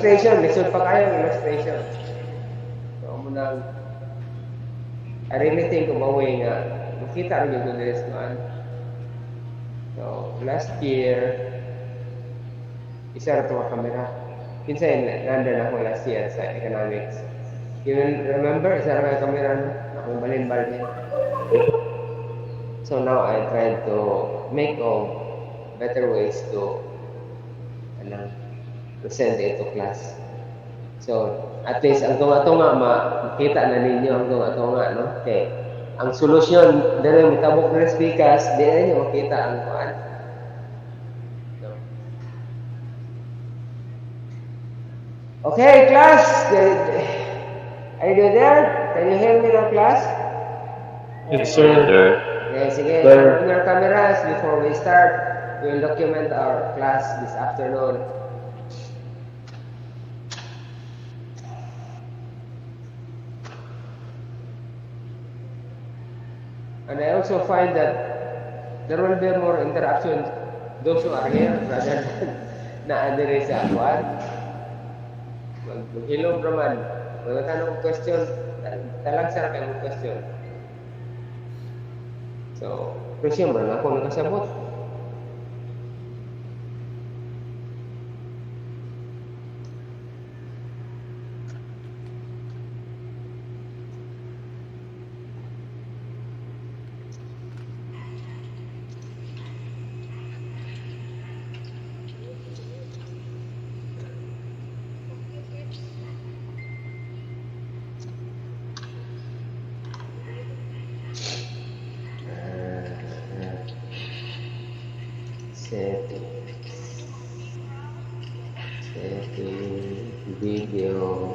illustration. Lisod pa kayo illustration. So, munang I really think of a way nga makita rin yung this man. So, last year, isa na itong camera. Kinsa yun, nandun ako last year sa economics. You remember, isa na camera na, akong balin-bal niya. So now I try to make better ways to present it to class. So at least ang tunga-tunga makita na ninyo ang tunga-tunga, no? Okay. Ang solusyon dere mo tabok na speakers, di na niyo makita ang kuan. So. Okay, class. Are you there? Can you hear me now, class? Yes, sir. Okay, sige. Open your cameras before we start. We will document our class this afternoon. And I also find that there will be more interaction those who are here rather than na-adere sa akuan. Maghilom naman. Magtanong question, talang sarap yung question. So, presume na ako nakasabot. Setting video.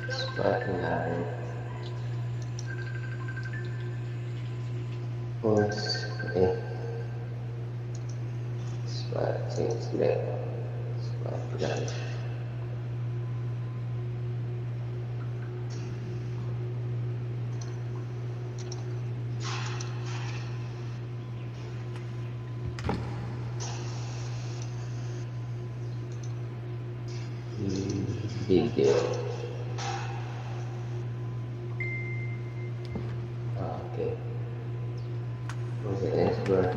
Spotlight. Pause. Okay. Spotlight. Spotlight. Video. Okay. Okay, let's work.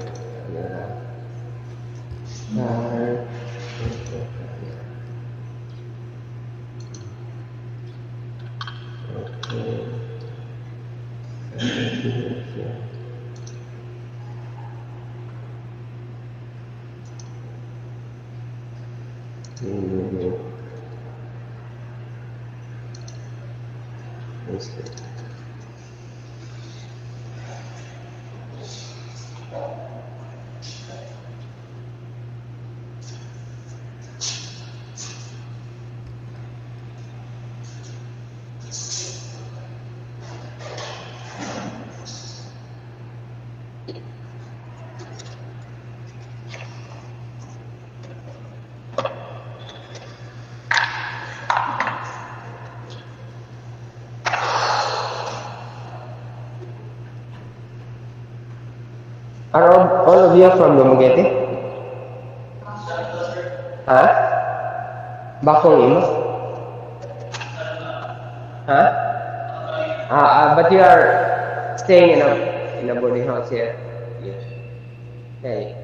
Start. Okay. Are all of you from Dumaguete? Huh? Bakong imo? Huh? But you are staying in a boarding house here. Yeah. Okay.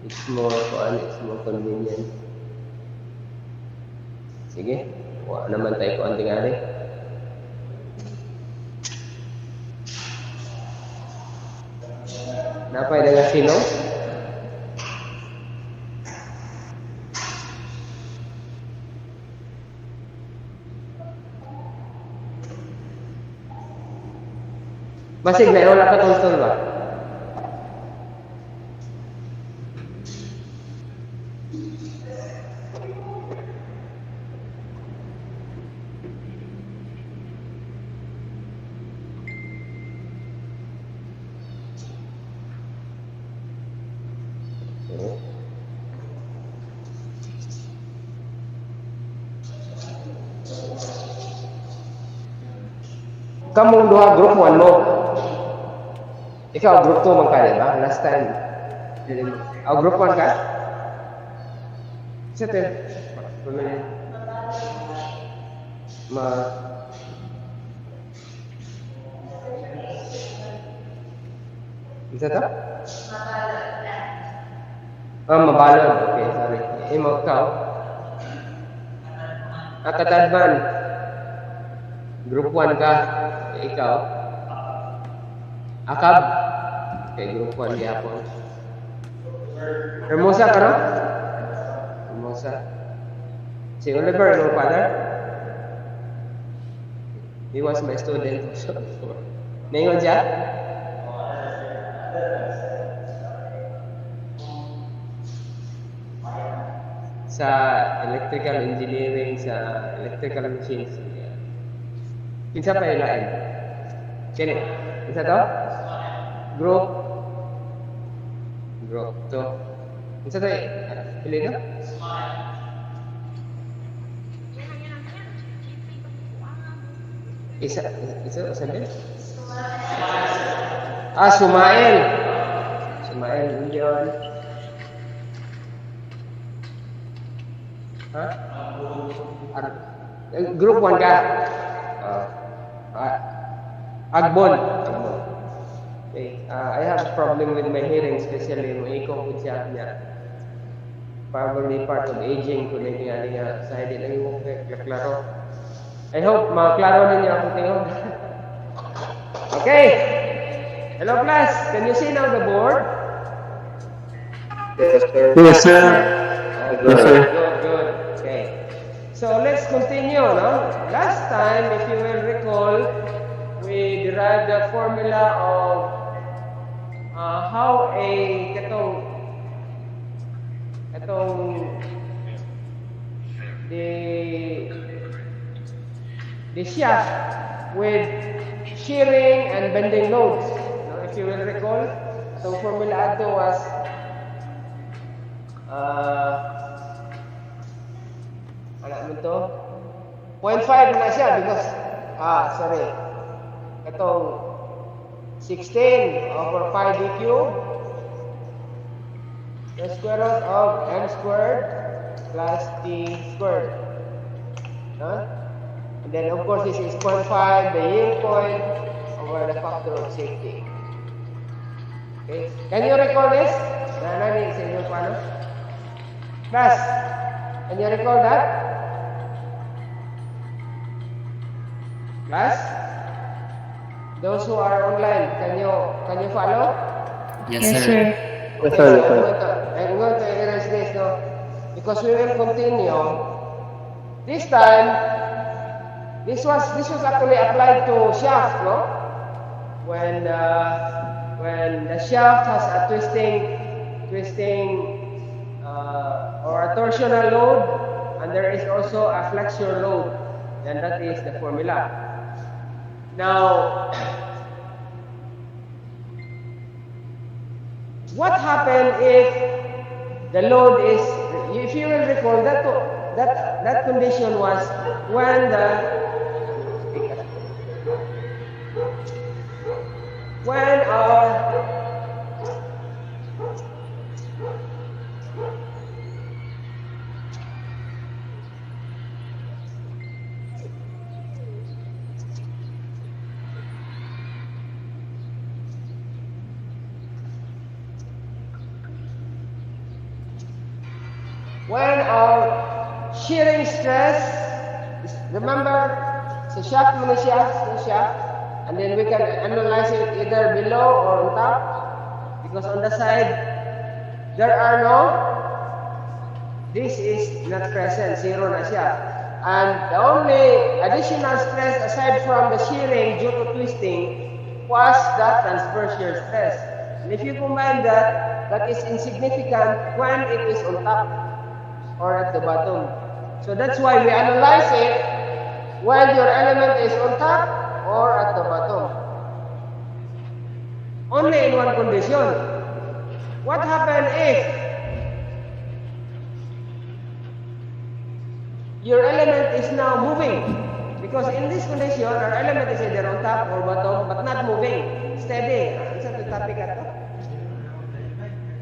It's more fun. It's more convenient. Sige. Wala naman tayo kung tingali. Napay na nga sino? Basig na, wala ka tungtol ba? Kamong duha group 1 mo. Ikaw group 2 man ka, di ba? Last time. Group 1 ka? Sete. Bisa to? Mabalod. Okay, sorry. Imo ikaw. Katadman. Group 1 ka. Ikaw. Akab. Okay, group 1 gihapon. Hermosa ka, no? Hermosa. Si Oliver, your father? He was my student also. Ningon siya? Sa electrical engineering, sa electrical machines. Kinsa pa ilain? Kini? Kinsa to? Group 2. Kinsa to? Pili na? Isa din? Sumail. Sumail, yun. Group 1 ka? Agbon. Okay. I have a problem with my hearing, especially when ikaw po siya niya. Probably part of aging ko na nga sa hindi lang yung klaro. I hope maklaro ninyo ako tingog. Okay. Hello class. Can you see now the board? Yes, sir. Yes, sir. Yes, sir. Good. Okay. So let's continue, no? Last time, if you will recall, we derived the formula of how the shaft with shearing and bending loads. Now, if you will recall, the formula ato was ano mo to? 0.5 na siya because sorry. Itong 16 over 5d cubed, the square root of m squared plus t squared. And then of course this is 0.5, the yield point over the factor of safety. Okay, can you recall this? Nani sa inyo paano? Class, can you recall that? Class? Those who are online, can you follow? Yes, sir. Yes, sir. Yes, sir. I'm going to erase this, no? Because we will continue. This time, this was actually applied to shaft, no? When the shaft has a twisting or a torsional load, and there is also a flexure load, and that is the formula. Now, what happened if the load is, if you will recall, that condition was when our shearing stress, remember, it's a shaft, and then we can analyze it either below or on top, because on the side there are this is not present, zero na siya. And the only additional stress aside from the shearing due to twisting was that transverse shear stress. And if you combine that, that is insignificant when it is on top or at the bottom. So that's why we analyze it when your element is on top or at the bottom. Only in one condition. What happens if your element is now moving? Because in this condition, our element is either on top or bottom, but not moving, steady. What's the topic at all?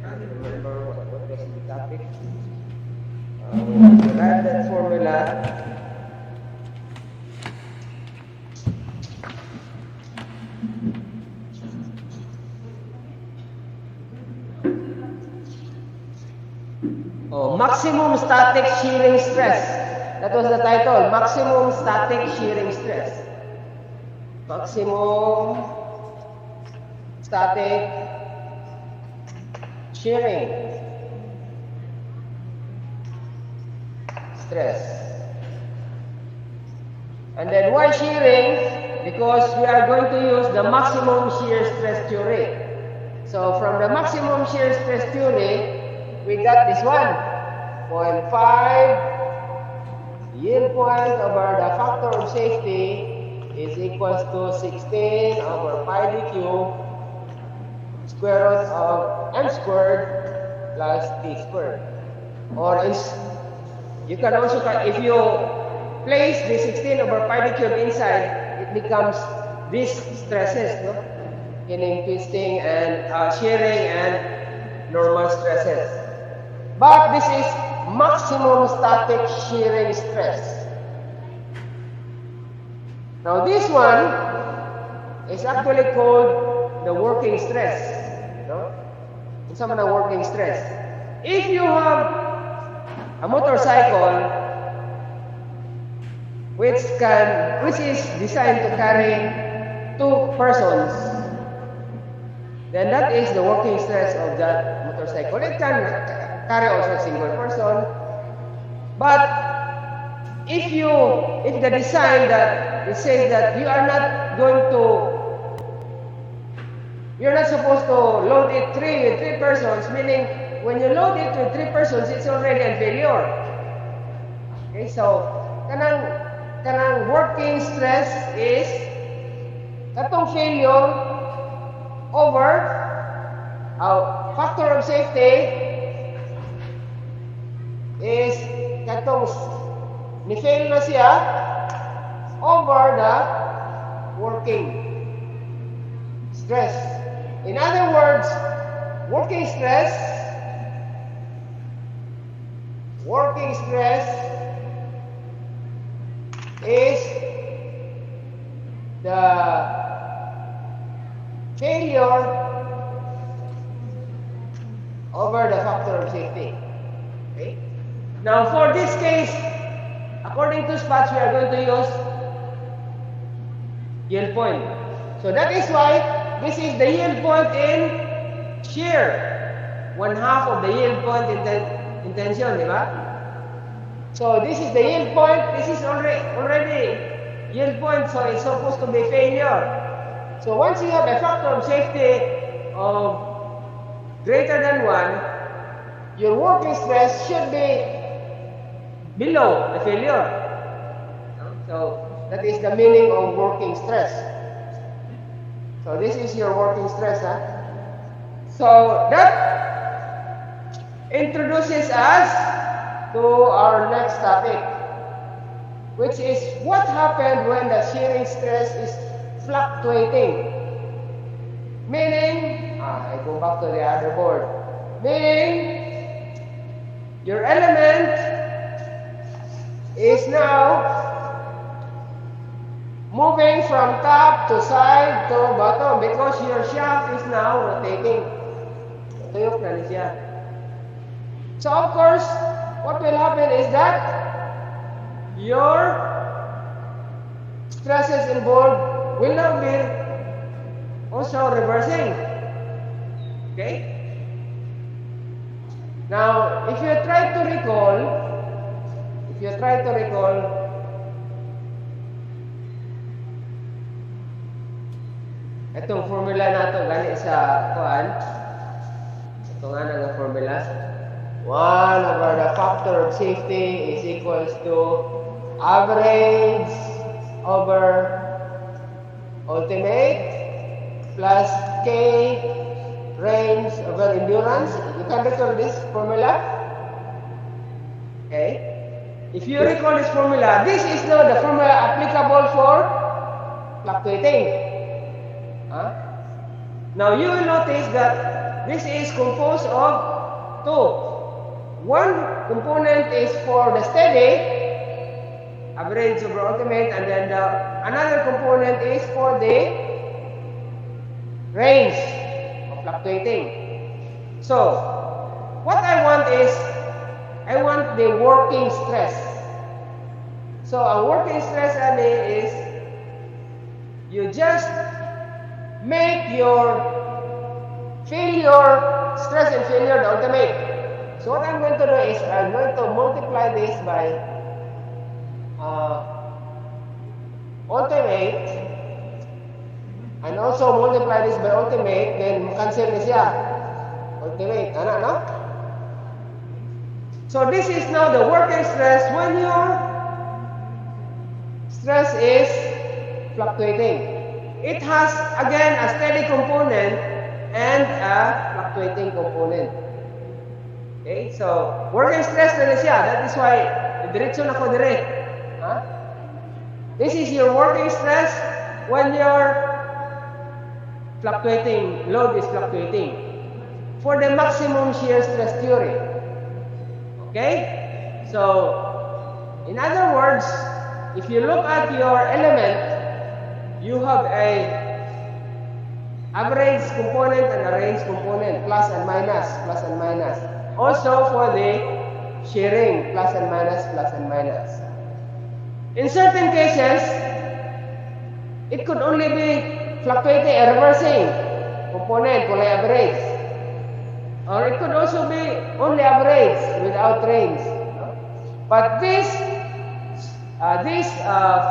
I don't remember what was the topic. To add that formula, maximum static shearing stress. That was the title, maximum static shearing stress. Maximum static shearing stress. And then why shearing? Because we are going to use the maximum shear stress theory. So from the maximum shear stress theory, we got this one, 0.5 yield point over the factor of safety is equals to 16 over pi d cubed square root of m squared plus t squared. Or you can also, if you place the 16 over pi d cubed inside, it becomes these stresses, no? Meaning twisting and shearing and normal stresses. But this is maximum static shearing stress. Now this one is actually called the working stress. No? It's some working stress. If you have a motorcycle which is designed to carry 2 persons, then that is the working stress of that motorcycle. It can carry also a single person, but if the design that it says that you're not supposed to load it with 3 persons, meaning when you load it with 3 persons, it's already a failure. Okay, so kanang working stress is katong failure over a factor of safety is katong ni-fail na siya over the working stress. In other words, working stress is the failure over the factor of safety. Okay? Now, for this case, according to spots, we are going to use yield point. So that is why this is the yield point in shear. 1/2 of the yield point in tension, di ba? So this is the yield point. This is already yield point, so it's supposed to be failure. So once you have a factor of safety of greater than 1, your working stress should be below the failure. So that is the meaning of working stress. So this is your working stress. So that introduces us to our next topic, which is what happened when the shearing stress is fluctuating. Meaning, I go back to the other board. Meaning, your element is now moving from top to side to bottom because your shaft is now rotating. Tuyok na siya. So of course, what will happen is that your stresses involved will now be also reversing. Okay? Now, if you try to recall, itong formula nato gani sa kuan. Ito nga nga formula. 1 over the factor of safety is equals to average over ultimate plus K range over endurance. You can recall this formula. Okay? If you recall this formula, this is now the formula applicable for fluctuating. Now you will notice that this is composed of two. One component is for the steady, average over ultimate, and then another component is for the range of fluctuating. So, what I want is, I want the working stress. So, a working stress is, you just make your failure, stress and failure the ultimate. So, what I'm going to do is, I'm going to multiply this by ultimate, and also multiply this by ultimate, then cancel this siya. Ultimate, no? So this is now the working stress when your stress is fluctuating. It has, again, a steady component and a fluctuating component. Okay, so working stress na siya. That is why, diretso na ko dire. This is your working stress when your fluctuating, load is fluctuating. For the maximum shear stress theory. Okay? So, in other words, if you look at your element, you have a average component and a range component, plus and minus, plus and minus. Also for the shearing, plus and minus, plus and minus. In certain cases, it could only be fluctuating and reversing component, wala average. Or it could also be only average without range. But this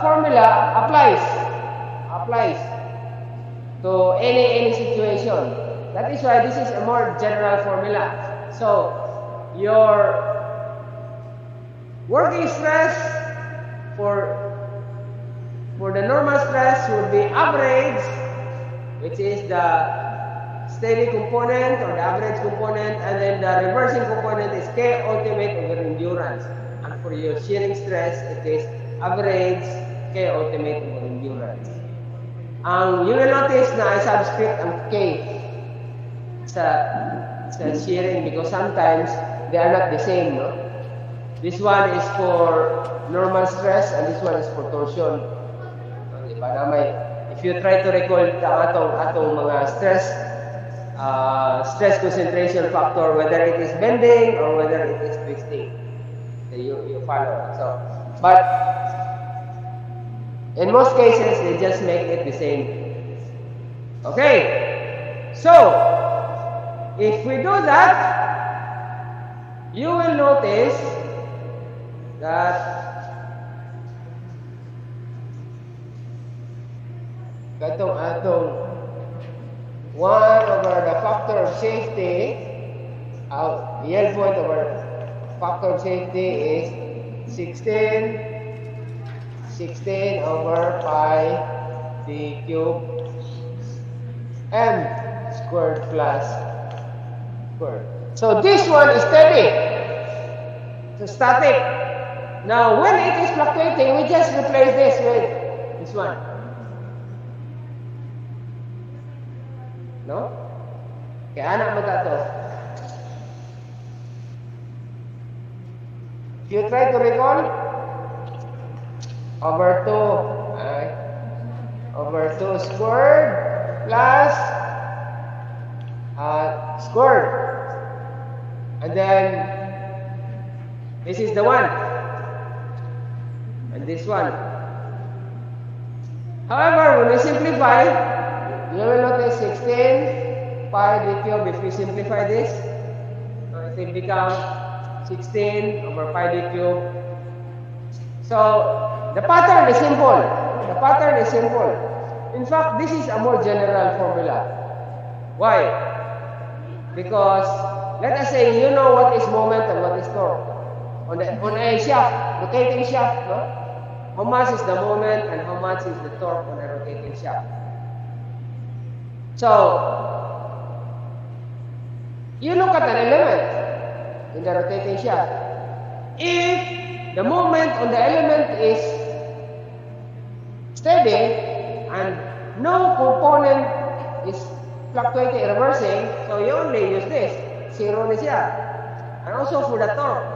formula applies to any situation. That is why this is a more general formula. So your working stress for the normal stress would be average, which is the steady component or the average component, and then the reversing component is K ultimate over endurance. And for your shearing stress, it is average K ultimate over endurance. You will notice na I subscript ang K sa shearing because sometimes they are not the same, no? This one is for normal stress and this one is for torsion. Diba na may, if you try to recall atong mga stress concentration factor, whether it is bending or whether it is twisting, so you follow. So, but in most cases, they just make it the same. Okay, so if we do that, you will notice that atong 1 over the factor of safety, yield point over factor of safety is 16 over pi d cube m squared plus squared. So this one is steady. So static. Now when it is fluctuating, we just replace this with this one. No? Kaya anak mo tato. If you try to recall, over 2 squared plus squared. And then this is the one. And this one. However, when we simplify, you will notice 16 pi d cube. If we simplify this, it will become 16 over pi d cube. So the pattern is simple. In fact, this is a more general formula. Why? Because let us say you know what is moment and what is torque. On a shaft, rotating shaft, no? How much is the moment and how much is the torque on a rotating shaft? So, you look at an element in the rotating shaft. If the moment on the element is steady and no component is fluctuating, reversing, so you only use this. Zero na siya. And also for the torque.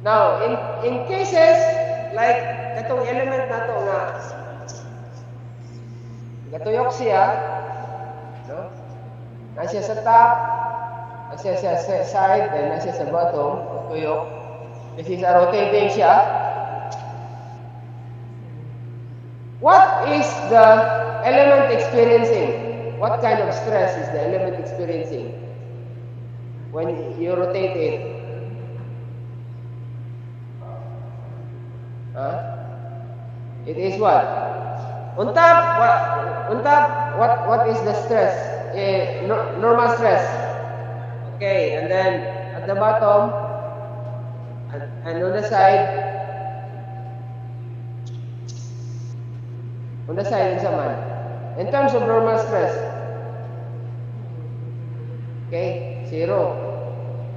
Now, in cases like itong element na to nga gatuyok siya, no? Nasa sa top, nasa sa side, then nasa sa bottom, tuyok. This is a rotating siya. What is the element experiencing? What kind of stress is the element experiencing when you rotate it? It is what? On top, what is the stress? Normal stress. Okay, and then at the bottom and on the side, in terms of normal stress, okay, zero.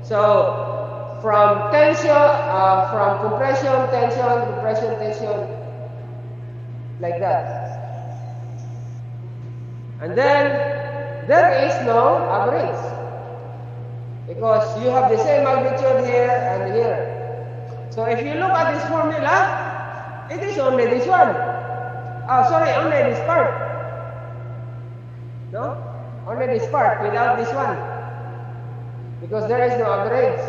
So from tension, from compression, tension, like that. And then there is no average because you have the same magnitude here and here. So if you look at this formula, it is only this one. Only this part. No? Only this part without this one. Because there is no average.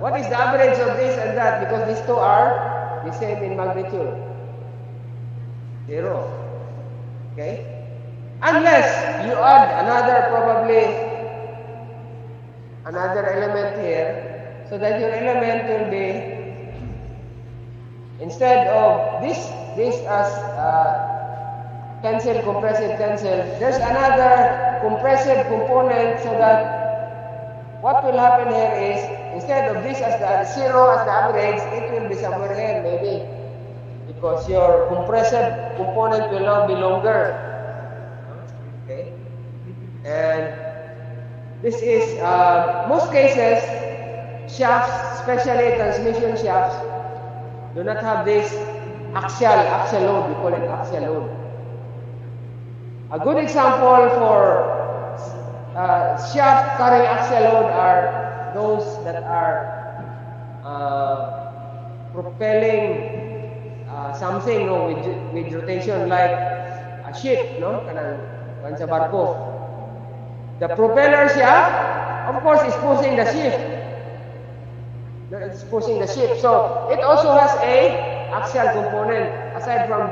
What is the average of this and that? Because these two are the same in magnitude. Zero. Okay? Unless you add another element here, so that your element will be, instead of this as tensile, compressive, tensile, there's another compressive component, so that what will happen here is, instead of this as the zero as the average, it will be somewhere here maybe, because your compressive component will now be longer. Okay? And this is, most cases, shafts, especially transmission shafts, do not have this axial load. We call it axial load. A good example for shaft carrying axial load are those that are propelling something, no, with rotation, like a ship, no, kanang sa barko. The propeller shaft, of course, is pushing the ship. It's pushing the ship. So it also has a axial component aside from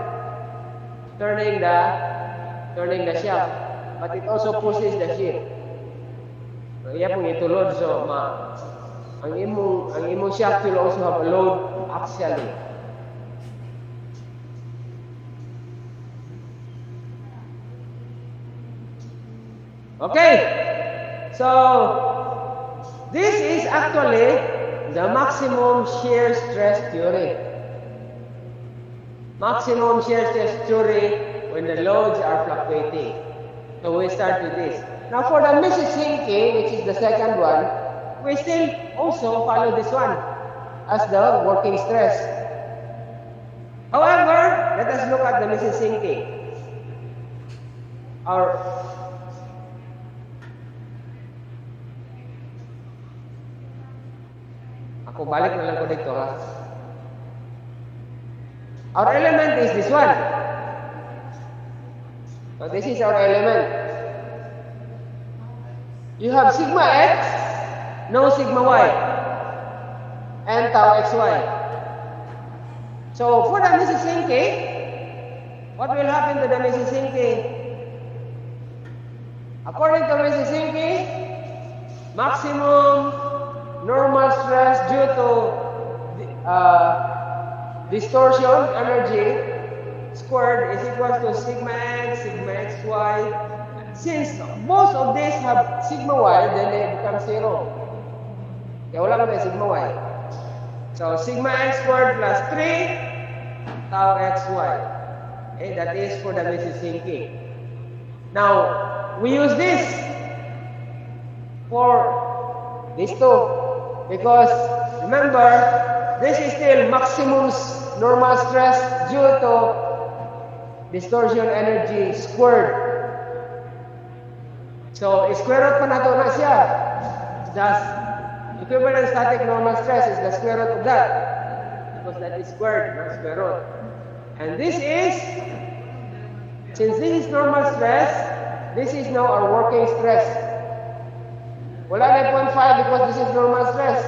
turning the shaft, but it also pushes the ship. So iya pong itulod, so ang imong shaft will also have a load axially. Okay, so this is actually the maximum shear stress theory. Maximum shear stress theory when the loads are fluctuating. So we start with this. Now for the Mississippi, which is the second one, we still also follow this one as the working stress. However, let us look at the Mississippi. Ako balik na lang ko dito, ha. Our element is this one. So this is our element. You have sigma x, no sigma y, and tau xy. So for the Mississippi, what will happen to the Mississippi? According to Mississippi, maximum normal stress due to distortion energy squared is equal to sigma x, sigma xy. Since most of these have sigma y, then they become zero. Kaya wala kami sigma y. So sigma x squared plus 3 tau xy. Okay, that is for the Mississippi. Now, we use this for these two. Because remember, this is still maximum normal stress due to distortion energy squared. So, square root pa na ito na siya. Thus, equivalent static normal stress is the square root of that. Because that is squared, not square root. And this is, since this is normal stress, this is now our working stress. Wala na 0.5 because this is normal stress.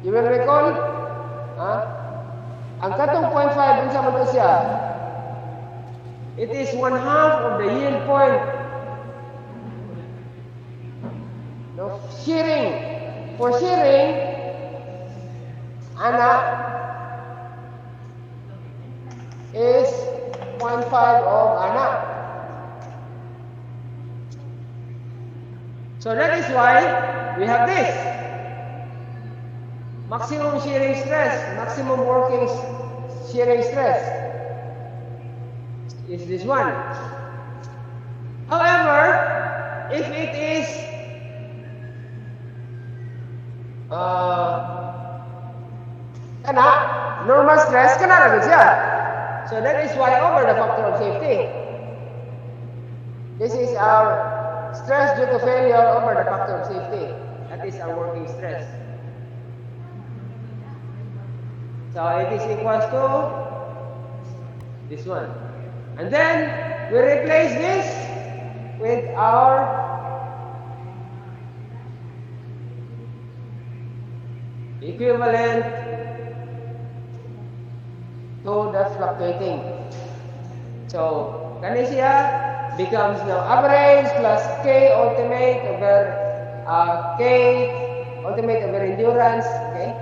You will recall? Ang katong 0.5, dun sa mga siya, it is 1/2 of the yield point. No, shearing. For shearing, ana is 0.5 of ana. So that is why we have this. Maximum shearing stress, maximum working shearing stress is this one. However, if it is normal stress, kana na siya. So that is why over the factor of safety. This is our stress due to failure over the factor of safety. That is our working stress. So it is equals to this one. And then we replace this with our equivalent to the fluctuating. So kani siya becomes now average plus K ultimate over K ultimate over endurance, okay?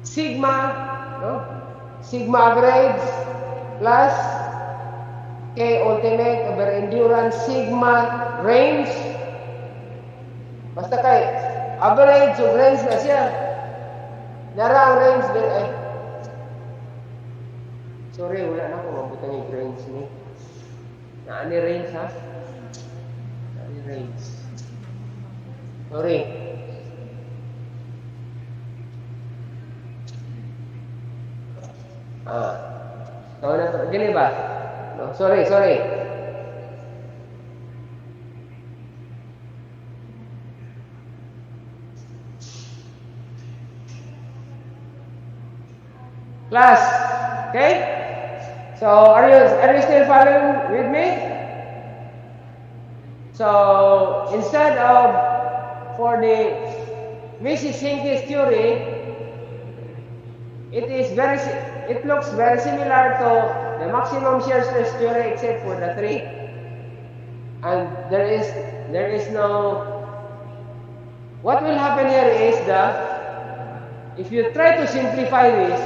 Sigma, no? Sigma average plus K ultimate over endurance sigma range. Basta kay average o range na siya. Nara ang range din eh. Sorry, wala na akong mabutang yung range ni. Naani range ha? Naani range. Sorry. Tahu na to. Gini ba? No, sorry. Class, okay? So are you still following with me? So instead of for the Mrs-Hinkie's theory, it looks very similar to the maximum shear stress theory except for the 3. And there is no, what will happen here is if you try to simplify this,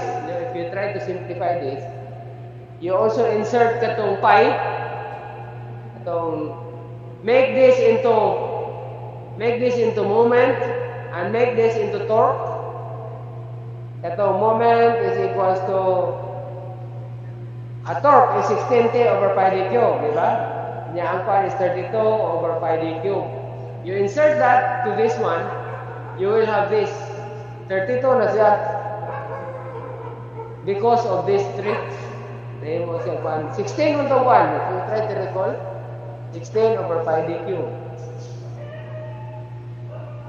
you also insert katong pi, make this into moment and make this into torque. Katong moment is equals to a torque is 16T over pi d cube, di ba? Nya ang pi is 32 over pi d cube. You insert that to this one, you will have this 32 na siya because of this trick. 16 on the one. If you try to recall, 16 over pi d cube.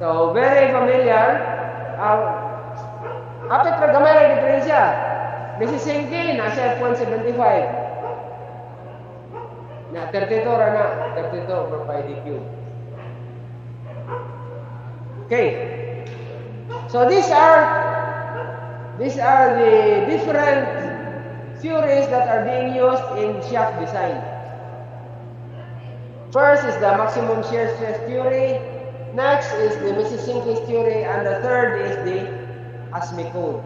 So very familiar. Kapit na gamay ang diferensya. Mrs-Hinkie's nasa F175. Na 32 na. 32 over pi d cube. Okay. So these are the different theories that are being used in shaft design. First is the maximum shear stress theory. Next is the Mrs-Hinkie's theory, and the third is the ASME code.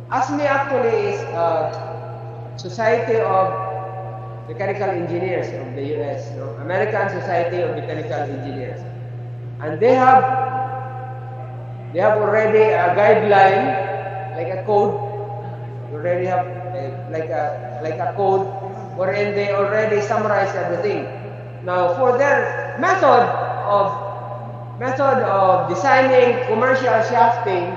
ASME actually is a Society of Mechanical Engineers of the US, no? American Society of Mechanical Engineers, and they have already a guideline, like a code. They already have like a code wherein they already summarize everything. Now, for their method of method of designing commercial shafting,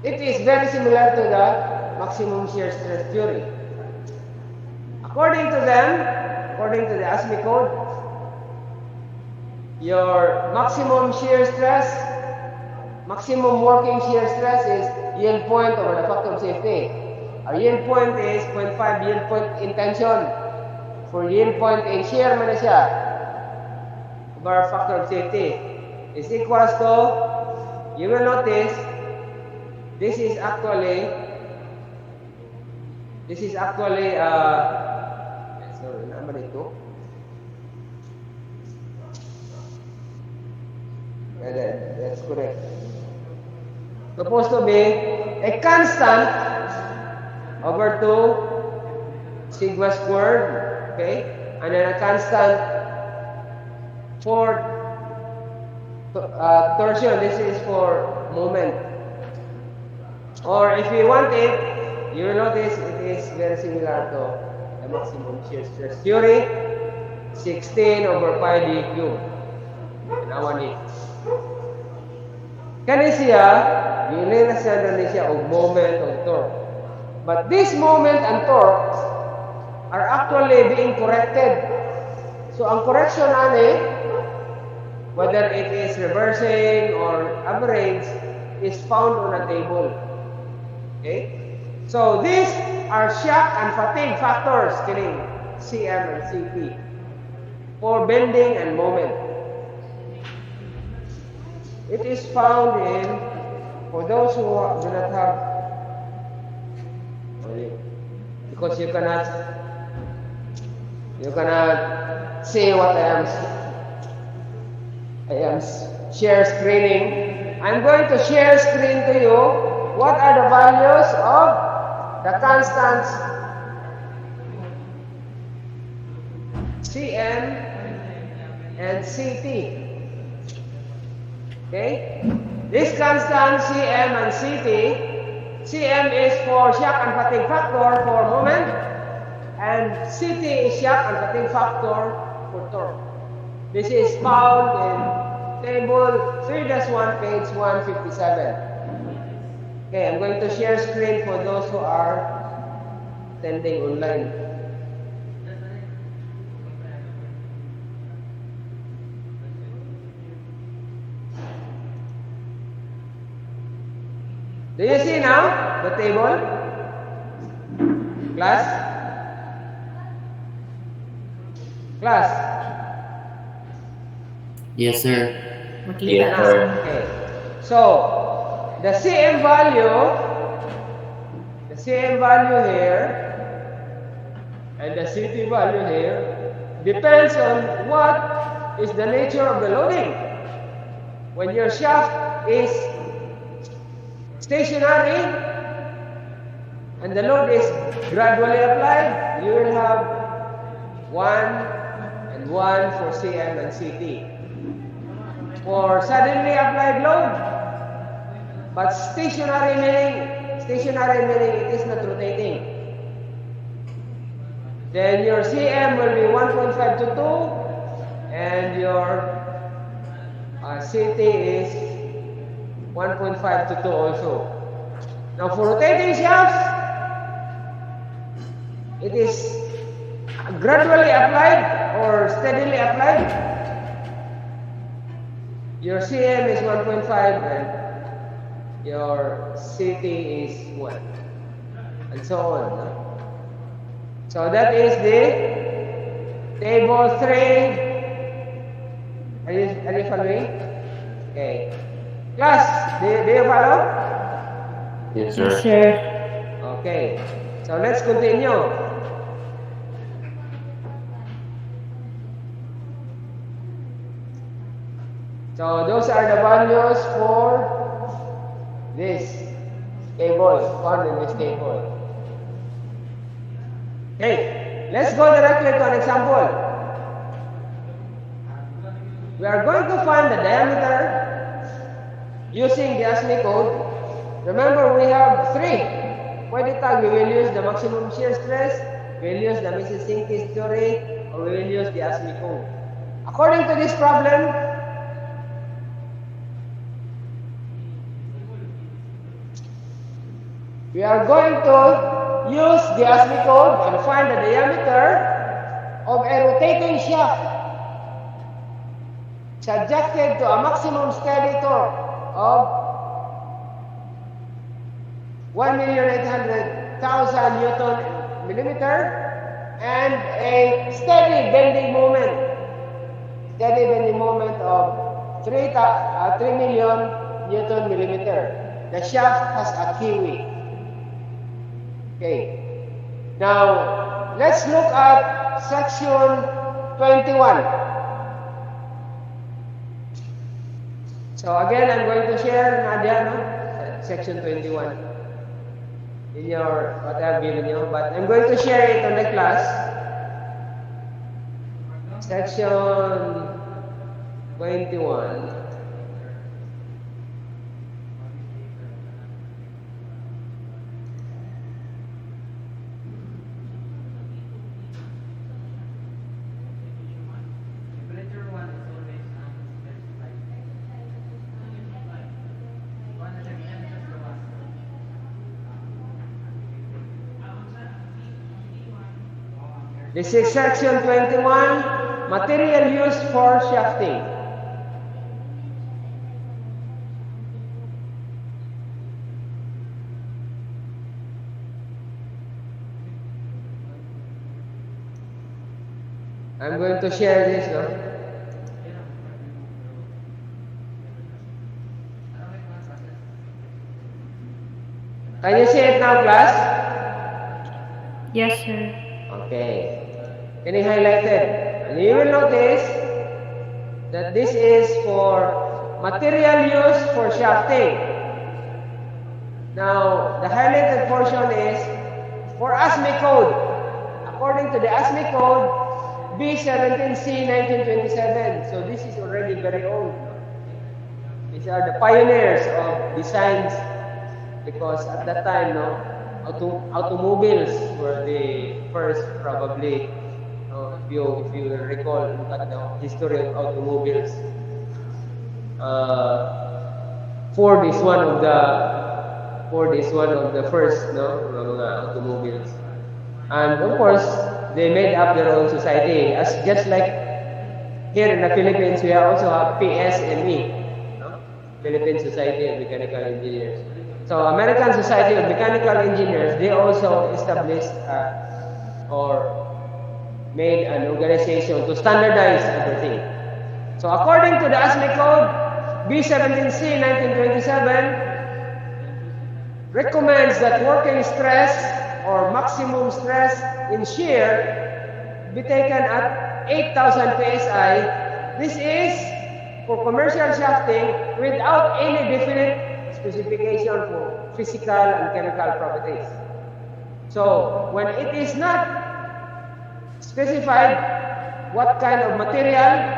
it is very similar to the maximum shear stress theory. According to the ASME code, your maximum shear stress, maximum working shear stress is yield point over the factor of safety. Our yield point is 0.5 yield point in tension. For yield point in shear man siya, over factor of safety is equals to, you will notice, this is actually sorry, naman ito. That's correct. Supposed to be a constant over 2 sigma squared, okay? And then a constant for torsion. This is for moment. Or if you want it, you will notice it is very similar to the maximum shear stress theory, 16 over pi d cube. Ginawa ni. Kani siya, gili na siya og moment of torque. But this moment and torque are actually being corrected. So ang correction ani, whether it is reversing or average, is found on a table. Okay? So these are shock and fatigue factors, kining CM and CP, for bending and moment. It is found in, for those who do not have, because you cannot see what I am share screening. I'm going to share screen to you what are the values of the constants CM and CT. Okay? This constant CM and CT, CM is for shock and fatigue factor for moment, and CT is shock and fatigue factor for torque. This is found in table 3-1, page 157. Okay, I'm going to share screen for those who are attending online. Do you see now the table? Class? Class? Yes, sir. Yes, sir. Okay. So, the CM value here and the CT value here depends on what is the nature of the loading. When your shaft is stationary and the load is gradually applied, you will have 1 and 1 for CM and CT. For suddenly applied load, but stationary meaning it is not rotating, then your CM will be 1.5 to 2 and your CT is 1.5 to 2 also. Now for rotating shafts, it is gradually applied or steadily applied. Your CM is 1.5 and your CT is 1, and so on. So that is the table 3. Are you following? Okay. Class, do you follow? Yes, sir. Yes, sir. Okay. So let's continue. So those are the values for this table, found in this table. Okay, let's go directly to an example. We are going to find the diameter using the ASME code. Remember, we have 3. Pwede tag, we will use the maximum shear stress, we will use the Mrs. Sinki's theory, or we will use the ASME code. According to this problem, we are going to use the ASME code and find the diameter of a rotating shaft subjected to a maximum steady torque of 1,800,000 Newton millimeter and a steady bending moment of 3 million Newton millimeter. The shaft has a kiwi. Okay. Now, let's look at section 21. So again, I'm going to share Nadia, no? Section 21 in your, what I have given you, but I'm going to share it on the class. Section 21. This is section 21, material used for shafting. I'm going to share this, no? Can you see it now, class? Yes, sir. Okay. Can you highlight it? And you will notice that this is for material used for shafting. Now, the highlighted portion is for ASME code. According to the ASME code, B17C 1927. So this is already very old. These are the pioneers of designs because at that time, no, automobiles were the first, probably. If you recall, look at the history of automobiles. Ford is one of the first, no, automobiles, and of course they made up their own society. As just like here in the Philippines, we also have PSME, no? Philippine Society of Mechanical Engineers. So American Society of Mechanical Engineers, they also established or made an organization to standardize everything. So according to the ASME code, B17C 1927 recommends that working stress or maximum stress in shear be taken at 8,000 psi. This is for commercial shafting without any definite specification for physical and chemical properties. So when it is not specified what kind of material,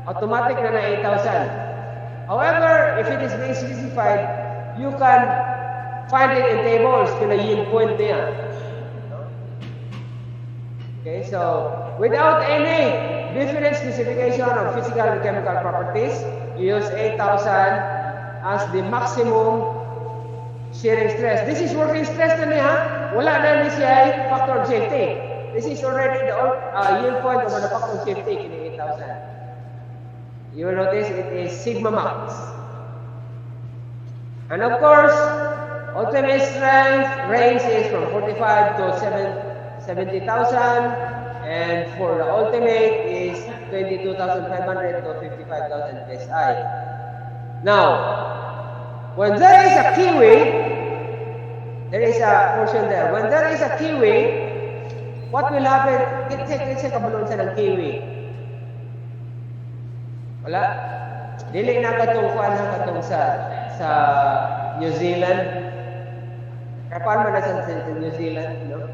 automatic na 8,000. However, if it is being specified, you can find it in tables, kina yield point niya. Okay, so without any definite specification of physical and chemical properties, you use 8,000 as the maximum shearing stress. This is working stress na niya, wala na siya factor of safety. This is already the yield point over the factor of safety, kini 8,000. You will notice it is sigma max. And of course, ultimate strength range is from 45 to 70,000, and for the ultimate is 22,500 to 55,000 psi. Now, when there is a kiwi, there is a portion there. When there is a kiwi, what will happen? Kitse kabulon sa ng kiwi. Wala. Dili na katong kuan na katong sa New Zealand. Kapan man na sa New Zealand, no?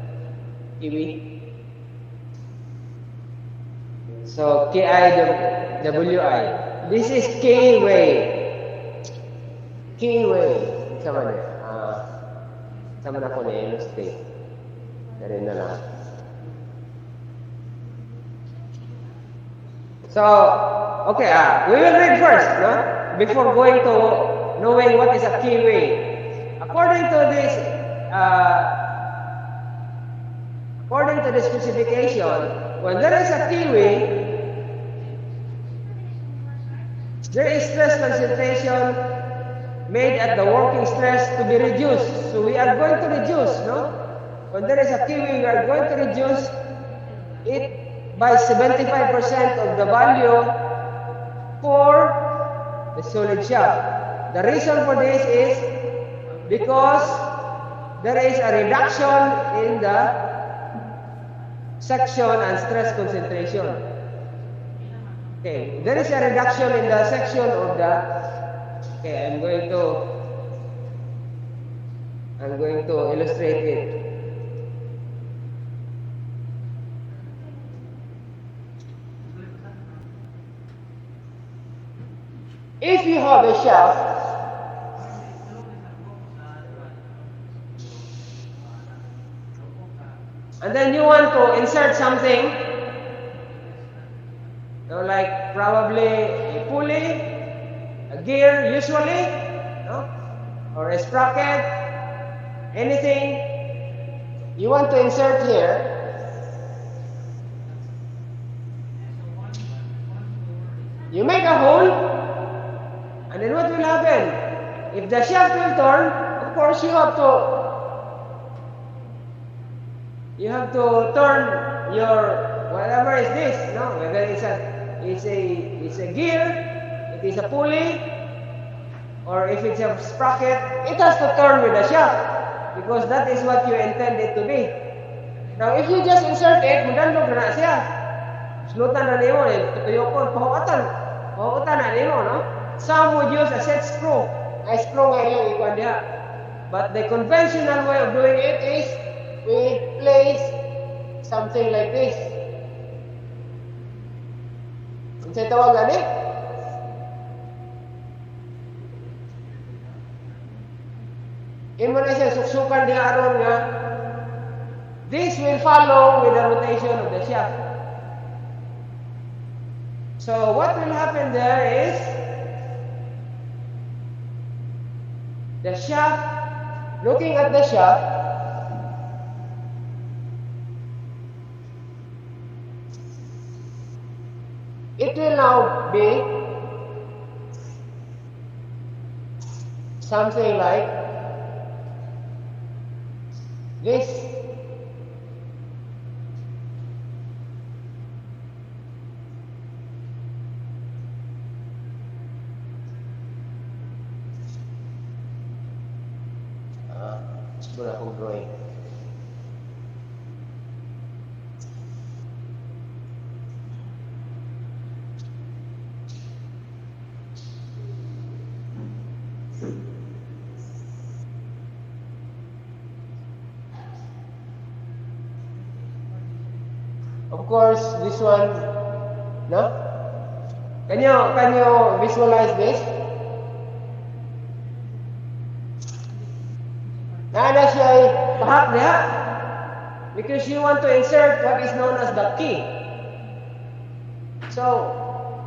Kiwi. So KIWI. This is Kiwi. Kiwi. Sama na. Sama na ko na illustrate. Dari na lang. So, okay, we will read first, no? Before going to knowing what is a keyway. According to this, according to the specification, when there is a keyway, there is stress concentration made at the working stress to be reduced. So we are going to reduce, no? When there is a keyway, we are going to reduce it by 75% of the value for the solid shaft. The reason for this is because there is a reduction in the section and stress concentration. Okay, there is a reduction in the section of the, okay, I'm going to illustrate it. If you have a shaft, and then you want to insert something, so like probably a pulley, a gear usually, no? Or a sprocket, anything you want to insert here, you make a hole, and then what will happen? If the shaft will turn, of course you have to turn your whatever is this, no? Whether it's a gear, it is a pulley, or if it's a sprocket, it has to turn with the shaft because that is what you intend it to be. Now, if you just insert it, magandang na siya. Slutan na nimo, tutuyokon, pahutan na nimo, no? Some would use a set screw. A screw nga yung ikuan diha. But the conventional way of doing it is we place something like this. Unsay tawag ani? Imo na siya suksukan diha aron nga this will follow with the rotation of the shaft. So what will happen there is the shaft, looking at the shaft, it will now be something like this. Siguro akong drawing. Of course, this one, no? Can you visualize this? Naana siya ay pahak niya because you want to insert what is known as the key. So,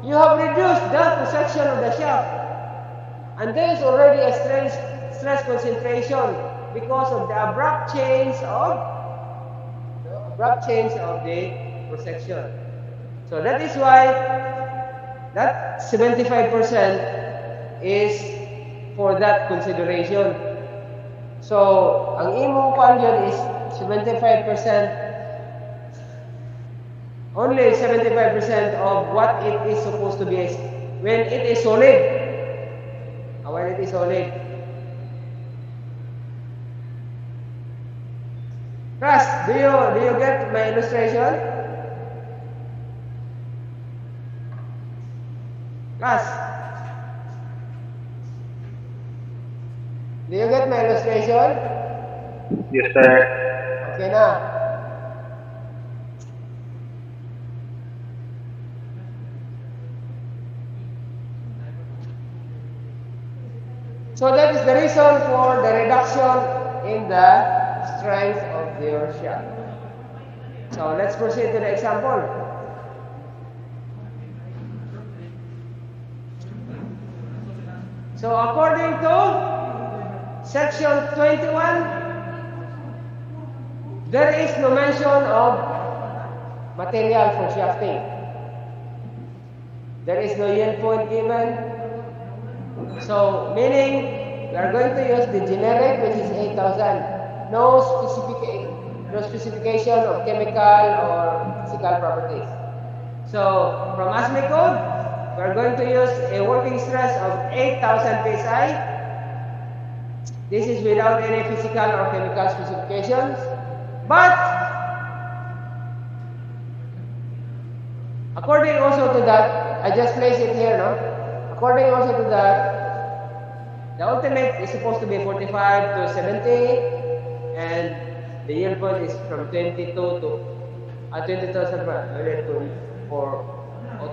you have reduced the section of the shaft, and there is already a stress concentration because of the abrupt change of the cross-section. So that is why that 75% is for that consideration. So, ang imong kwan is 75%, only 75% of what it is supposed to be when it is solid. When it is solid. Class, do you get my illustration? Class, do you get my illustration? Yes, sir. Okay na. So that is the reason for the reduction in the strength of your shaft. So let's proceed to the example. So according to section 21, there is no mention of material for shafting. There is no yield point given. So meaning we are going to use the generic, which is 8,000. No specification of chemical or physical properties. So from ASME code, we are going to use a working stress of 8,000 psi. This is without any physical or chemical specifications. But according also to that, I just place it here, no? According also to that, the ultimate is supposed to be 45 to 70, and the yield point is from 22 to 20,000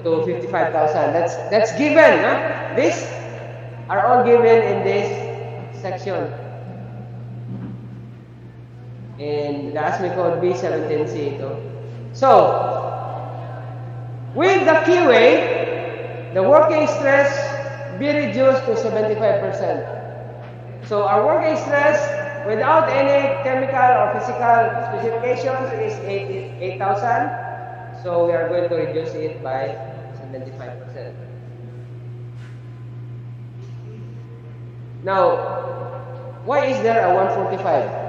to 55,000. That's given, no? These are all given in this section. In the ASME code B17C. So, with the QA, the working stress be reduced to 75%. So our working stress without any chemical or physical specifications is 8,000. So we are going to reduce it by 75%. Now, why is there a 145?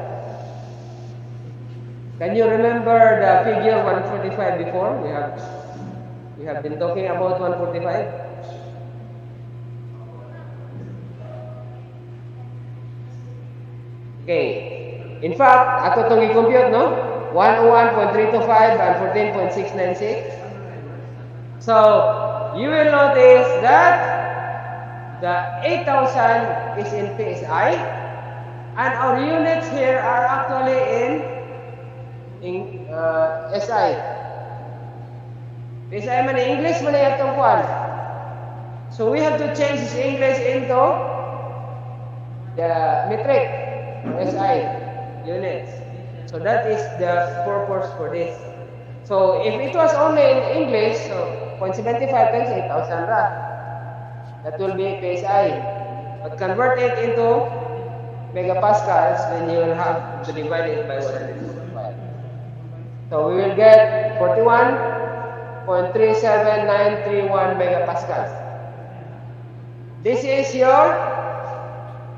Can you remember the figure 145 before? We have been talking about 145. Okay. In fact, ato itong i-compute, no? 101.325 and 14.696. So, you will notice that the 8,000 is in PSI, and our units here are actually in SI. PSI man English man itong kwan. So we have to change this English into the metric SI units. So that is the purpose for this. So if it was only in English, so 0.75 times 8,000 ra. That will be PSI. But convert it into megapascals, then you will have to divide it by 145. So we will get 41.37931 megapascals. This is your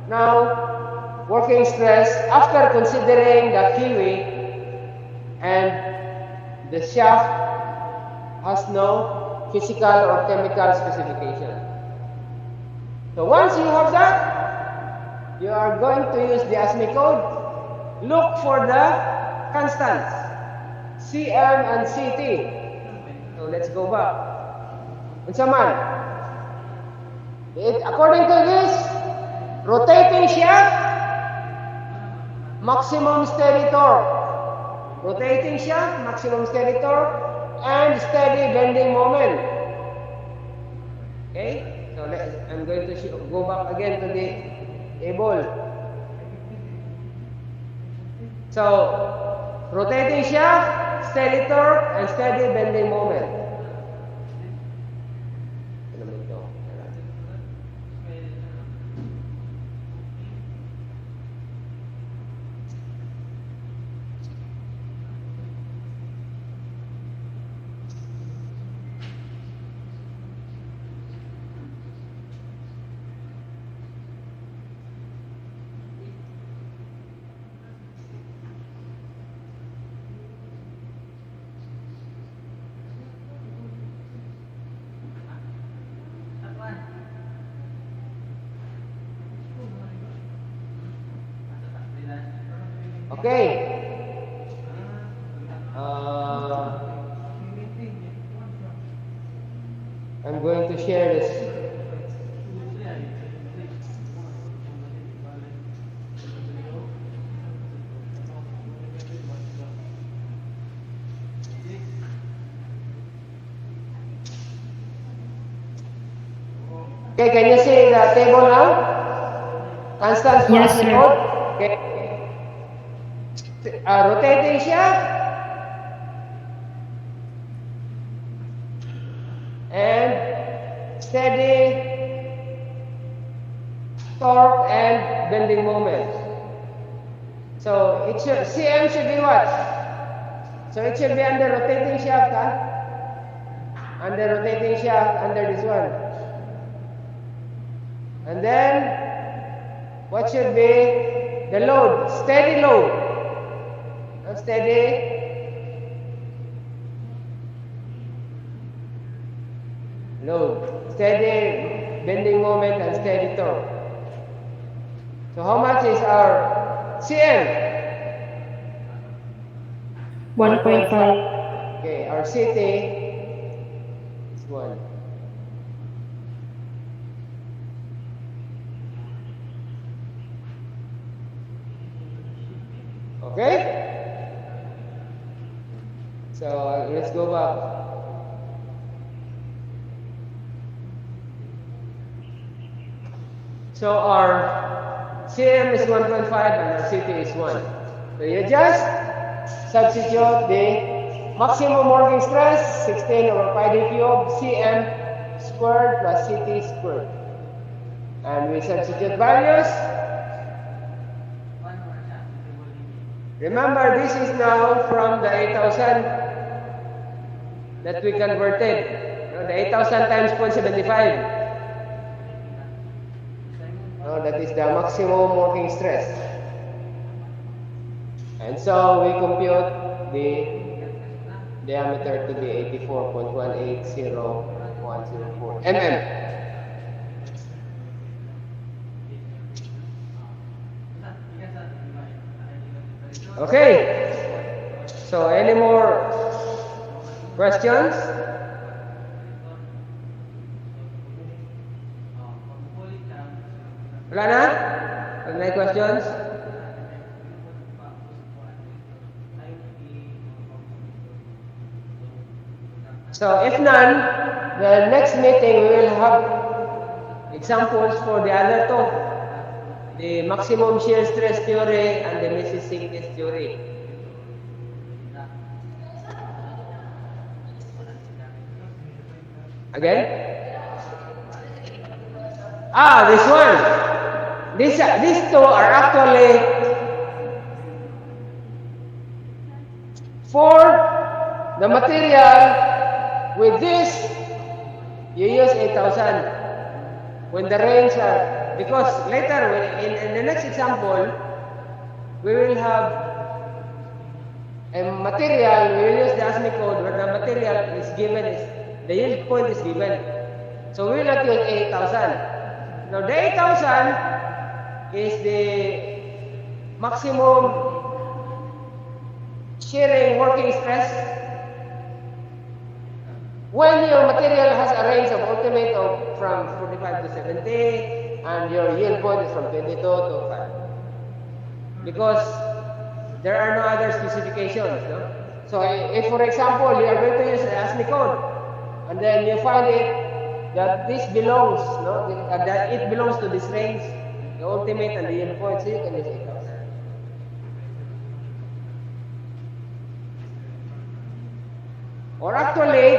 now working stress after considering the kiwi, and the shaft has no physical or chemical specification. So once you have that, you are going to use the ASME code. Look for the constants, Cm and Ct. So let's go back. According to this, rotating shaft, maximum steady torque. Rotating shaft, maximum steady torque, and steady bending moment. Okay? So I'm going to go back again to the table. So, rotating shaft, steady torque, and steady bending moment. Okay. I'm going to share this. Okay, can you see the table now? Constant Yes, velocity sir. code. Okay. Rotating shaft and steady torque and bending moment. So it should, CM should be what? So it should be under rotating shaft, huh? Under rotating shaft, under this one. And then, what should be the load? Steady load. Not steady. Load. Steady bending moment and steady torque. So how much is our CM? 1.5. Okay, our CT is 1. Okay? So let's go back. So our CM is 1.5 and our CT is 1. So you just substitute the maximum working stress, 16 over pi d cube, CM squared plus CT squared. And we substitute values. Remember, this is now from the 8,000 that we converted. The 8,000 times 0.75. That is the maximum working stress. And so we compute the diameter to be 84.180104 mm. Okay. So any more questions? Wala na? Any questions? So if none, the next meeting we will have examples for the other two. The maximum shear stress theory and the Mrs-Sinkis theory. Again? This one. These two are actually for the material. With this, you use 8,000. When the range are, because later in the next example, we will have a material. We will use the ASME code where the material is given, the yield point is given. So we will not use 8,000. Now the 8,000 is the maximum shearing working stress when your material has a range of ultimate of from 45 to 70 and your yield point is from 22 to 5. Because there are no other specifications. No? So if for example you are going to use the ASME code and then you find it that this belongs, that it belongs to this range, the ultimate and the yield point, so you can use 8,000. Or actually,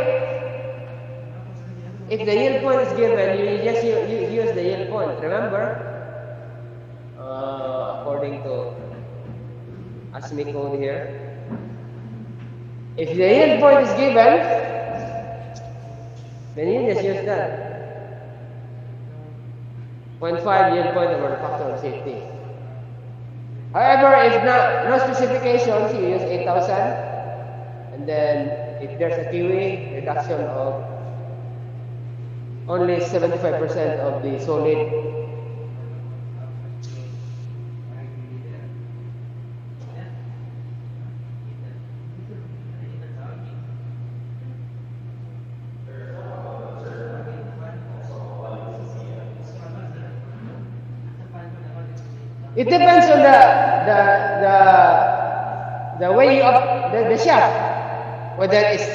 if the yield point is given, you just use the yield point. Remember, according to ASME code here, if the yield point is given, then you just use that. 0.5 yield point over the factor of safety. However, if no specifications, you use 8,000. And then, if there's a QE, reduction of only 75% of the solid. It depends on the way of the shaft. Whether it's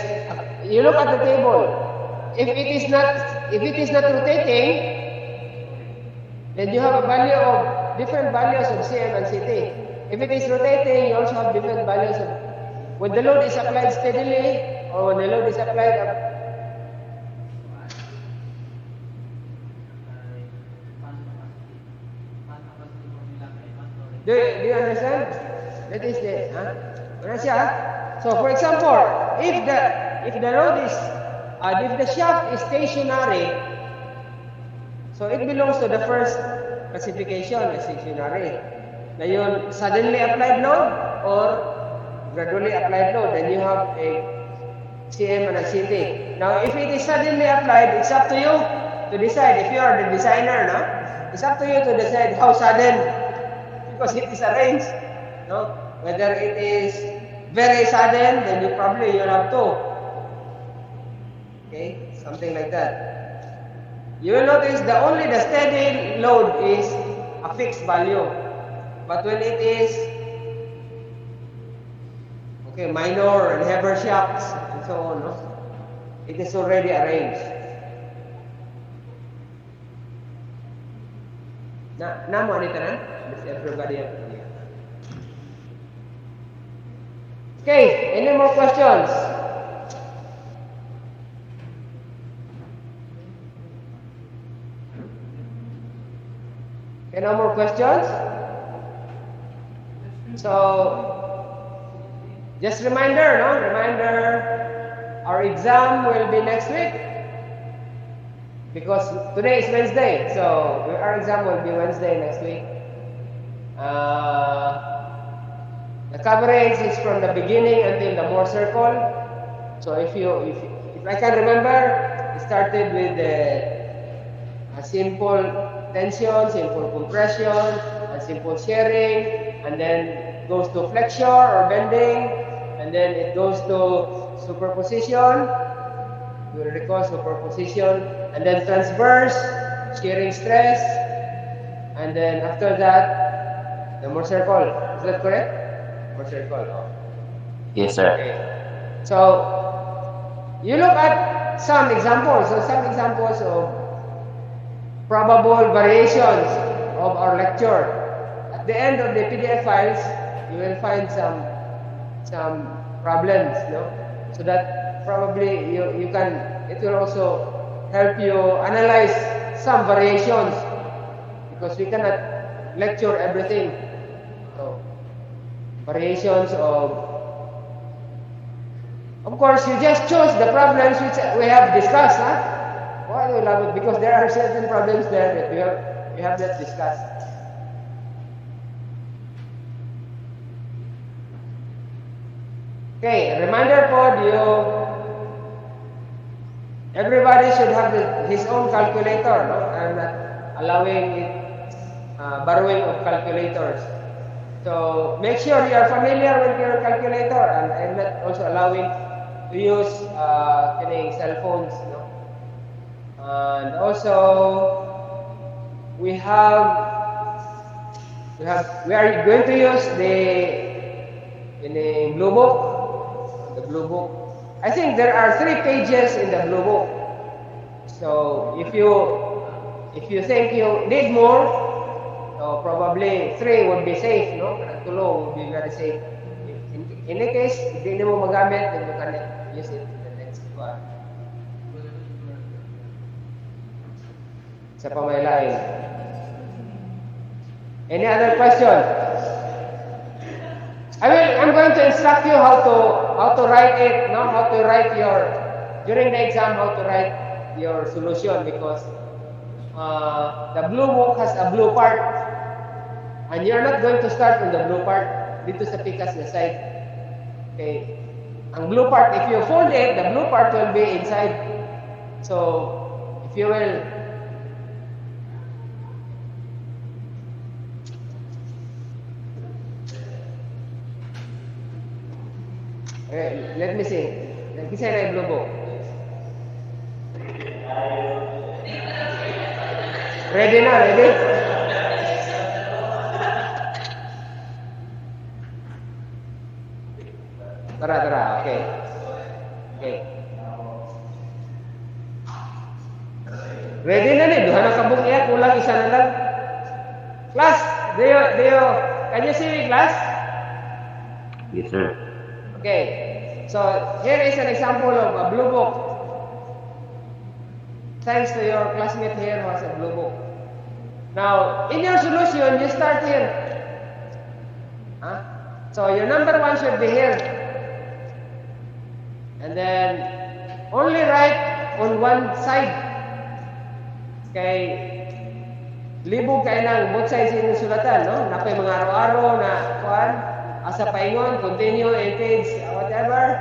you look at the table. If it is not rotating, then you have a value of different values of CM and CT. If it is rotating, you also have different values of when the load is applied steadily or when the load is applied up. Do you understand? That is the Ano siya? So for example, if the load is if the shaft is stationary, so it belongs to the first classification, stationary. Ngayon, suddenly applied load or gradually applied load, then you have a CM and a CT. Now, if it is suddenly applied, it's up to you to decide. If you are the designer, no? It's up to you to decide how sudden, because it is arranged, no? Whether it is very sudden, then you'll have to. Okay, something like that. You will notice only the steady load is a fixed value. But when it is minor and heavier shafts and so on, no? It is already arranged. Namo anita na? Does everybody have idea? Okay, any more questions? Okay, no more questions? So, just reminder, our exam will be next week. Because today is Wednesday, so our exam will be Wednesday next week. The coverage is from the beginning until the Moore circle. So if I can remember, it started with a simple tension, simple compression, a simple shearing, and then goes to flexure or bending, and then it goes to superposition. You will recall superposition, and then transverse, shearing stress, and then after that, the Moore circle. Is that correct? Moore circle. Oh. Yes, sir. Okay. So you look at some examples. So some examples of probable variations of our lecture. At the end of the PDF files, you will find some problems, no? So that probably it will also help you analyze some variations, because we cannot lecture everything. So variations of course, you just choose the problems which we have discussed, huh? Why do we love it? Because there are certain problems there that we have not discussed. Okay, a reminder everybody should have his own calculator, no? I'm not allowing borrowing of calculators. So make sure you are familiar with your calculator, and I'm not also allowing to use cell phones, no? And also we are going to use the blue book. The blue book. I think there are 3 pages in the blue book. So if you think you need more, so probably 3 would be safe, no? Tulo would be very safe. In any case, if hindi mo magamit, then you can use it in the next one. Sa pamailain. Any other question? I'm going to instruct you how to write it, no? How to write during the exam, how to write your solution, because the blue book has a blue part, and you're not going to start on the blue part dito sa pikas na side. Okay, ang blue part, if you fold it, the blue part will be inside. So if you will let me see. Let me say na blue book. Ready na? Ready? Tara. Okay. Ready na ni? Duha na kabuk iya. Kulang isa na lang. Class, can you see me, class? Yes, sir. Okay, so here is an example of a blue book. Thanks to your classmate here who has a blue book. Now, in your solution, you start here. So your number 1 should be here. And then only write on one side. Kay libog kayo ng both sides yung sulatan, no? Napay mga araw-araw na kuan, asa paingon, continue, page, whatever.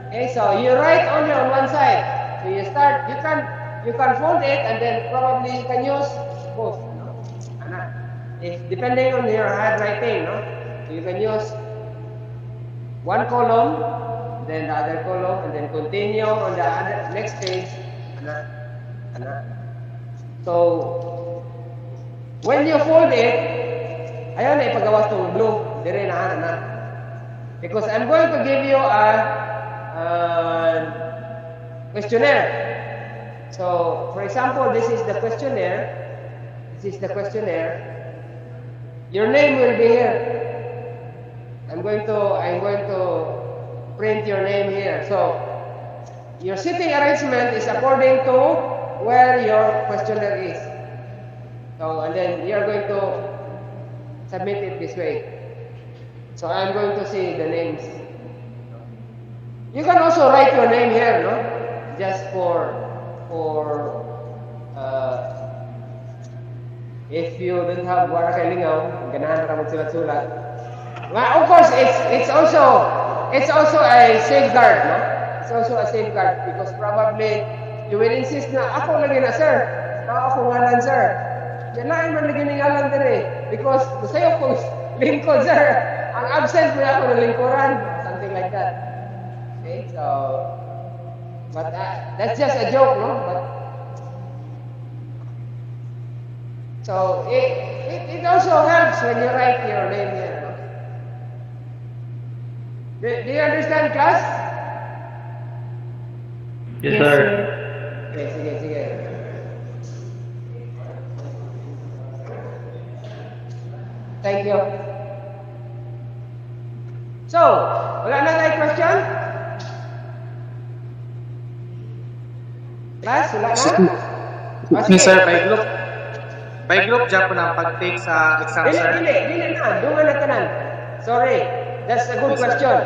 Okay, so you write only on one side. So you start, you can fold it and then probably you can use both, no? Depending on your handwriting, no? So you can use one column, then the other column, and then continue on the other next page. So when you fold it, ayaw na ipagawas itong blue. Dire na. Because I'm going to give you a questionnaire. So, for example, this is the questionnaire. Your name will be here. I'm going to print your name here. So, your sitting arrangement is according to where your questionnaire is. So, and then you're going to submit it this way. So, I'm going to see the names. You can also write your name here, no? Just for if you don't have wara kay lingaw, ganahan ra magsulat-sulat. Well, of course, it's also a safeguard, no? It's also a safeguard because probably you will insist na ako lagi na sir, ako ngalan sir. Yan lang man lagi ning ngalan dire because sayo ko lingkod sir. Ang absent mo ako ng lingkuran, something like that. Okay, but that's just a joke, no? So it also helps when you write your name here, no? Do you understand, class? Yes, sir. Okay, sige. Thank you. So, wala na tayo question? Class, wala na? Yes, sir. By group job po ng pag-take sa exam, sir. Dili na. Dungan na tanan. Sorry. That's a good question.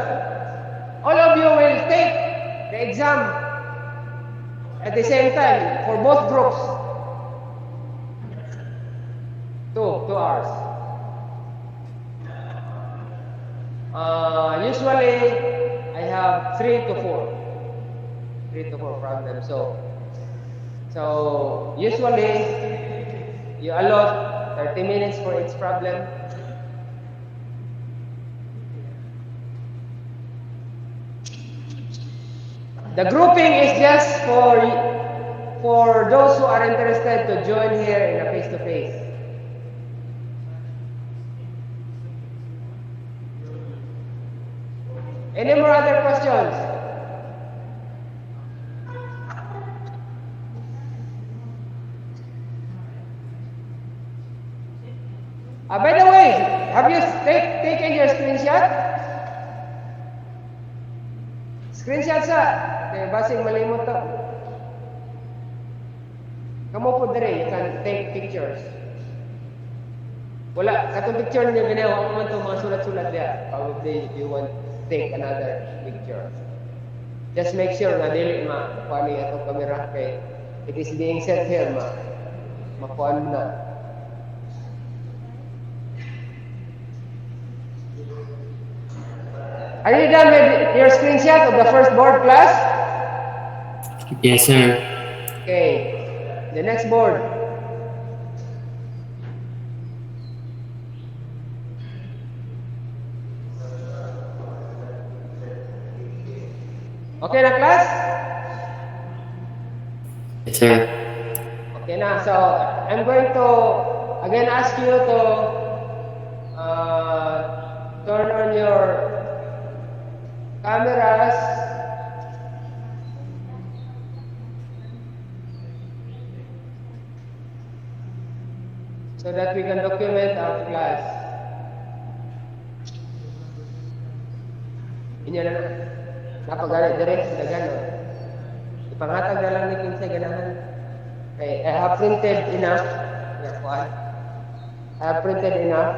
All of you will take the exam at the same time for both groups. 2 hours. Usually, I have 3 to 4 problems. So usually, you allot 30 minutes for each problem. The grouping is just for those who are interested to join here in a face-to-face. Any more other questions? By the way, have you taken your screenshot? Screenshot sa basing malimot to. Kamu po dire, you can take pictures. Wala, katong picture niyo ginawa ko man to mga sulat-sulat diya. Probably you want to take another picture. Just make sure na dili makuha ni atong camera kay it is being set here makuha na. Are you done with your screenshot of the first board, class? Yes, sir. Okay. The next board. Okay na, class? Yes, sir. Okay na. So, I'm going to again ask you to turn on your cameras. So that we can document our class. Inyo na na. Napagalit direct sa gano'n. Ipangatag na lang ni Kinsay ganahan. Okay, I have printed enough. I have printed enough.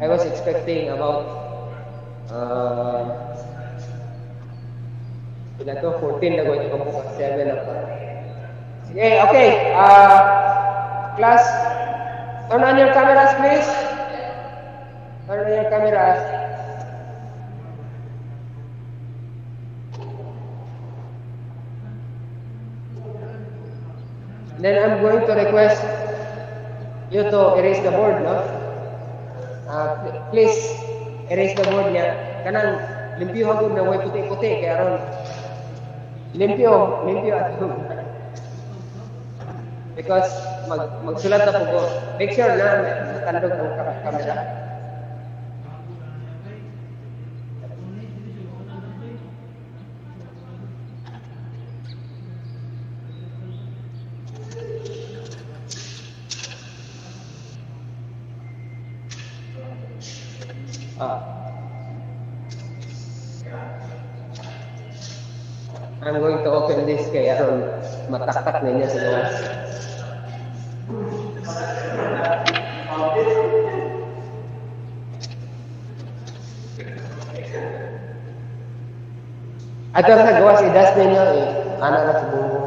I was expecting about ilan to? 14 na going to bukas 7 na pa. Sige, okay. Class, turn on your cameras, please. Turn on your cameras. Then I'm going to request you to erase the board, no? Please erase the board niya. Kanang limpyo hagod na way puti-puti kaya ron. Limpyo at because magsulat na po ko. Make sure na tandog ang camera. I'm going to open this kay aron mataktak ninyo sa gawas. Ato sa gawas idas ninyo ana na sa bungo.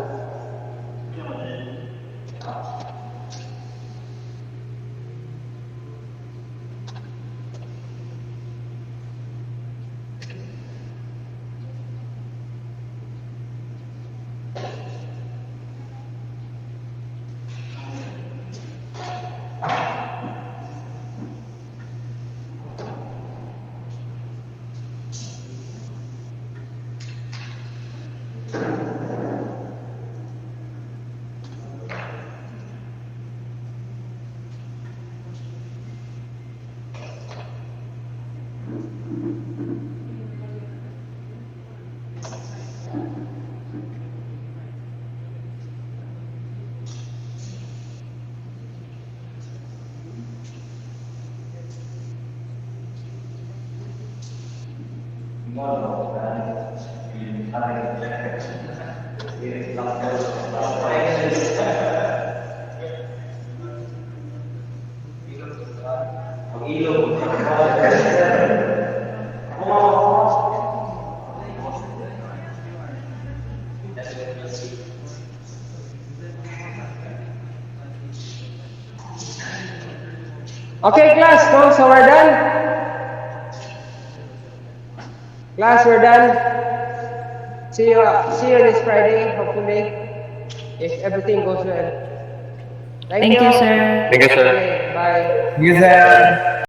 Okay, class, so we're done. Class, we're done. See you this Friday, hopefully, if everything goes well. Thank you, sir. Thank you, sir. Okay, bye. Thank you, sir.